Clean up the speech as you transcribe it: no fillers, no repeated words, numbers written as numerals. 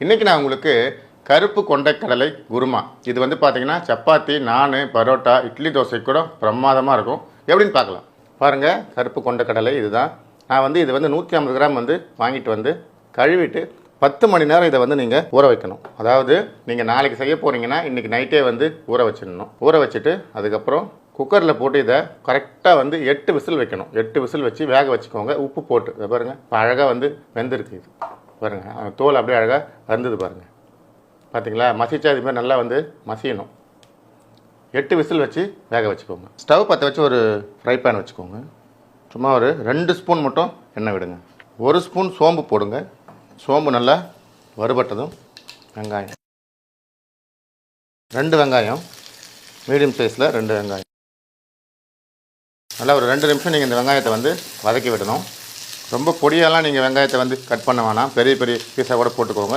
இன்றைக்கி நான் உங்களுக்கு கருப்பு கொண்டைக்கடலை குருமா இது வந்து பார்த்திங்கன்னா சப்பாத்தி, நான், பரோட்டா, இட்லி, தோசை கூட பிரமாதமாக இருக்கும். எப்படின்னு பார்க்கலாம். பாருங்கள், கருப்பு கொண்டைக்கடலை இதுதான். நான் வந்து இது வந்து 150 கிராம் வந்து வாங்கிட்டு வந்து கழுவிட்டு 10 மணி நேரம் இதை வந்து நீங்கள் ஊற வைக்கணும். அதாவது நீங்கள் நாளைக்கு செய்ய போகிறீங்கன்னா இன்றைக்கி நைட்டே வந்து ஊற வச்சிடணும். ஊற வச்சுட்டு அதுக்கப்புறம் குக்கரில் போட்டு இதை கரெக்டாக வந்து 8 விசில் வைக்கணும். 8 விசில் வச்சு வேக வச்சுக்கோங்க. உப்பு போட்டு இதை பாருங்கள், இப்போ அழகாக வந்து வெந்திருக்கு. இது பாருங்கள், தோல் அப்படியே அழகாக வந்தது பாருங்கள். பார்த்தீங்களா, மசிச்சா இது மாதிரி நல்லா வந்து மசியணும். 8 விசில் வச்சு வேக வச்சுக்கோங்க. ஸ்டவ் பற்ற வச்சு ஒரு ஃப்ரை பேன் வச்சுக்கோங்க. சும்மா ஒரு 2 ஸ்பூன் மட்டும் எண்ணெய் விடுங்க. 1 ஸ்பூன் சோம்பு போடுங்க. சோம்பு நல்லா வறுபட்டதும் வெங்காயம், 2 வெங்காயம், மீடியம் சைஸில் 2 வெங்காயம். நல்லா ஒரு 2 நிமிஷம் நீங்கள் இந்த வெங்காயத்தை வந்து வதக்கி விடணும். ரொம்ப பொடியெல்லாம் நீங்கள் வெங்காயத்தை வந்து கட் பண்ண வேணாம். பெரிய பெரிய பீஸாக கூட போட்டுக்கோங்க.